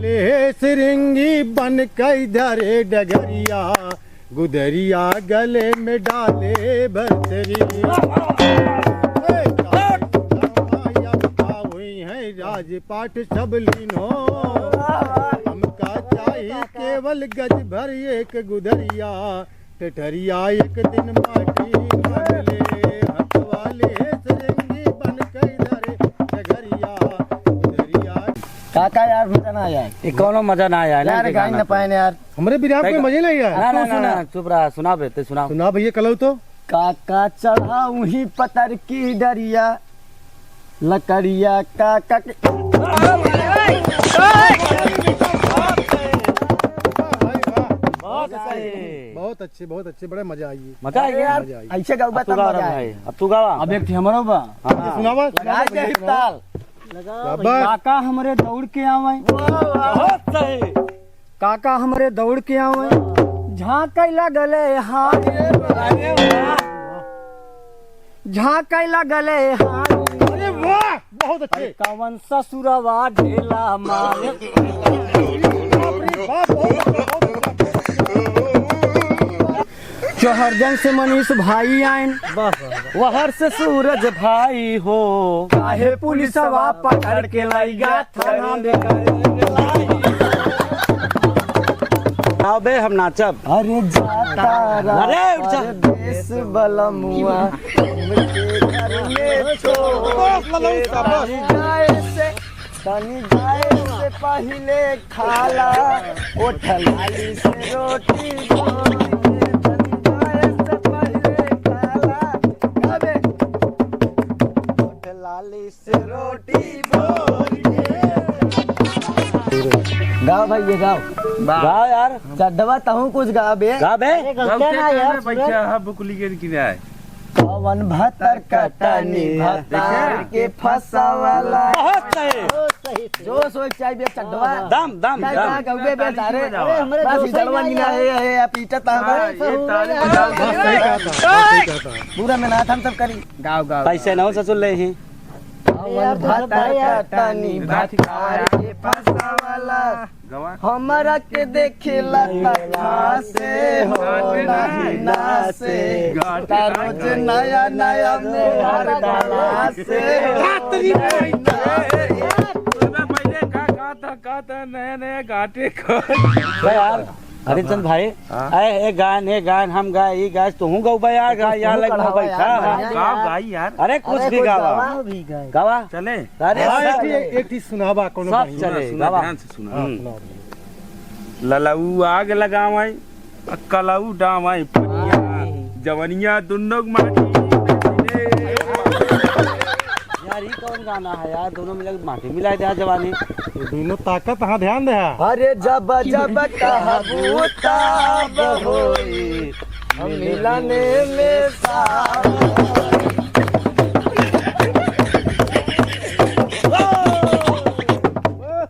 ले सिरंगी बन कई धरे डगरिया, गुदरिया गले में डाले भरतरी। हुई है राजपाट सब लीनो, हमका चाहिए केवल गज भर एक गुदरिया, टटरिया एक दिन माटी ले हथ वाले सिरंगी बन कई धरे डगरिया, गुदरिया। काका यार मजा ना आया ये कौनो मजा ना आया यार, गा ना पाए यार हमरे बिरहा में मजे नहीं आया। ना चुप रहा, सुना बेटे सुना। सुना भैया कलो तो। काका चढ़ाऊ ही पतर की डरिया, लकड़िया काका के बहुत अच्छे बड़े मजा आई। मजा आई यार, ऐसे गाओ बता मजा आए। अब तू गावा। अब एक थी हमरो बा सुनावा लगा दे ताल। काका हमरे दौड़ के आवे, बहुत सही। काका हमरे दौड़ के आवे, झांकई लगले हाथ, झांकई लगले हाथ। अरे वाह बहुत अच्छे। कवन ससुरवा ढेला मारे, चौहरजन से मनीष भाई आइन, वहर से सूरज भाई हो, काहे पुलिसवा पकड़ के लाइगा थाना में। आओ बे हम नाचब। अरे जाता अरे उठ जा। देश बलमुआ घर में तनी जाए से पहले खाला, ओ ठलाली से रोटी गाओ भाई, ये गाओ गाओ यार। चढ़वा तहूँ कुछ गा बे। गा बे। पवन भतर कटनी भतर के फसावाला। बहुत सही। जो सोच चाय बे चढ़वा दम दम दम। गौबे बे तारे बस चढ़वा निना है पीटा ता पूरा में ना हम सब करी। गाओ गाओ पैसे ना हो ससुर ले ही। पवन भतर कटनी भतर के फसावाला, हमरा के देखेला तका से हो ना से, रोज नया नया मोहर डाला से नए गाटे यार। हरिचंद भाई एक गान हम गाए, ये गाय तू गाओ भाई यार। यहाँ लग बैठा गाई यार। अरे कुछ भी गावा गावा चले। अरे एक ही सुनावा कोनो सब चले गावा। ध्यान से सुना। ललाऊ आग लगावाई, कलाऊ डावाई पनिया, जवनिया दुन्नों माटी। यार ये कौन गाना है यार, दोनों मिला माटी मिला दे जवानी। दोनों ताकत हाँ ध्यान दे। अरे जब जब कहबू तब होई, मिलने में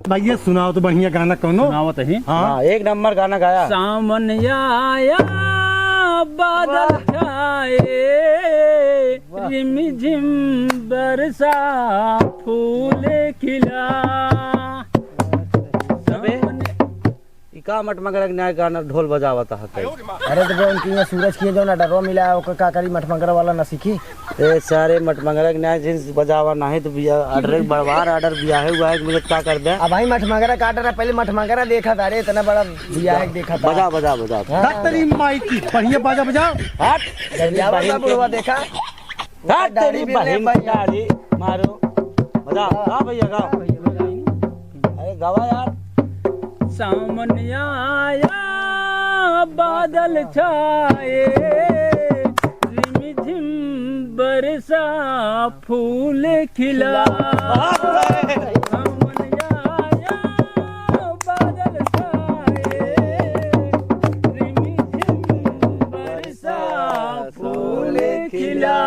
भैया सुनाओ तो बढ़िया गाना कोनो। सुनावत है। हाँ एक नंबर गाना गाया। सामन आया बादल छाए, रिम झिम बरसा फूल खिला। का मटमगरा न्याय गाना ढोल बजावता है। अरे तो उनकी सूरज की जो ना डरो मिला ओकर का करी मठमंगरा वाला ना सीखी। ए सारे मटमगरा न्याय जिन बजावा नहीं तो बिया ऑर्डर बड़वार ऑर्डर बिया है हुआ है, मुझे क्या कर दे। अब भाई मठमंगरा काट रहा, पहले मठमंगरा देखा था। अरे इतना बड़ा बिया है देखा था। बजा बजा बजा तेरी माई की बढ़िया बाजा बजाओ। हट बुढ़वा देखा हट तेरी बहन गाड़ी मारो बजा। गा भैया गा। अरे गावा यार। सामन आया बादल छाए, रिम झिम बरसा फूल खिला। सामन आया बादल छाए, रिम झिम बरसा फूल खिला।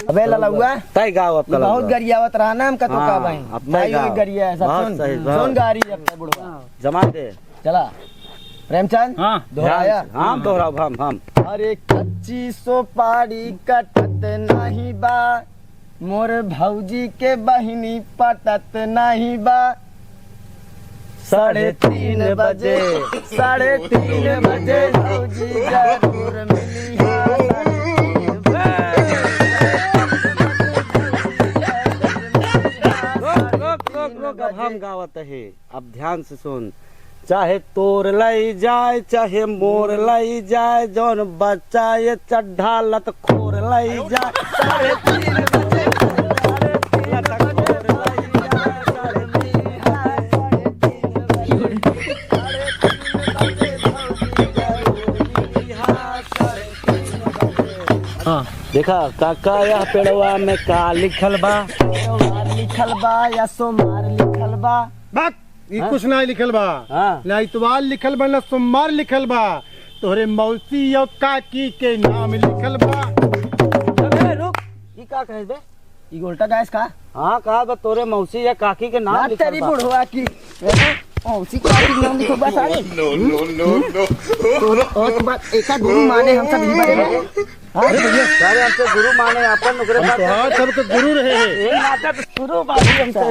अबे लला हुआ तय गाओ अब कल बहुत गरियावत रहा ना हमका तो का भाई अब भाई गाओ। गरिया है सब सुन गारी अब तक बुढ़वा जमा दे। चला प्रेमचंद हाँ दोहराया। हाँ दोहराओ हम। अरे कच्ची सोपारी कटत नहीं बा, मोर भौजी के बहिनी पटत नहीं बा, 3:30 बजे 3:30 बजे भौजी जरूर मिली रोक अब हम गावत है, अब ध्यान से सुन। चाहे तोर लई जाए चाहे मोर लई जाए, जौन बच्चा ये चड्ढा लत खोर लई जाए, 3:30 बजे देखा काका यह पेड़वा में का लिखल बा? लिखल बा या सोमवार लिखल बा? बात ई कुछ ना लिखल बा, हाँ। ना इतवार लिखल बा ना सोमवार लिखल बा, तोहरे मौसी और काकी के नाम लिखल बा। अबे रुक, ई का कहे बे? ई गोल्टा गैस का? हाँ कहा बा तोरे मौसी या काकी के नाम लिखल तेरी बा। बुढ़वा की मौसी काकी के नाम लिखो बस सारे। और बात एका गुरु माने हम सब ही बड़े। अरे भैया सारे हमसे गुरु माने अपन नुकरे बात तोहार सबके गुरु रहे हैं। ये नाटक शुरू बाबू हमसे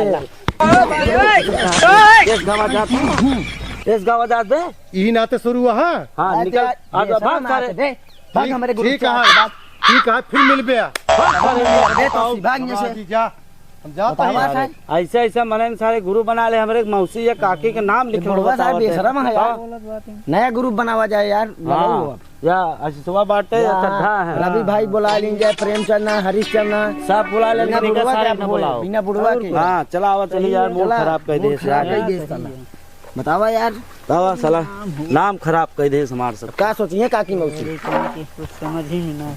इस गाँव जात बे। यही नाते शुरू हुआ। हाँ हाँ निकल आज भाग सारे भाग हमारे गुरु ठीक है, ठीक है, फिर मिल गया। भाग से जा हम जाते हैं। ऐसे ऐसे मने सारे गुरु बना ले, हमारे मौसी या काकी के नाम लिखे बुढ़वा साहब बेशरम है यार, नया ग्रुप बनावा जाए यार। हाँ या सुबह बाटे या चड्ढा है। रवि भाई बुला लीजिए, प्रेमचंद हरीशचंद सब बुला ले, सारे न बुलाओ। बिना बुढ़वा के हाँ चला आवा चली यार, मूड खराब कर दे। बतावा यार, बतावा साला नाम खराब कर दे हमारे सब। क्या सोचिए काकी मौसी? कुछ समझ ही नहीं ना।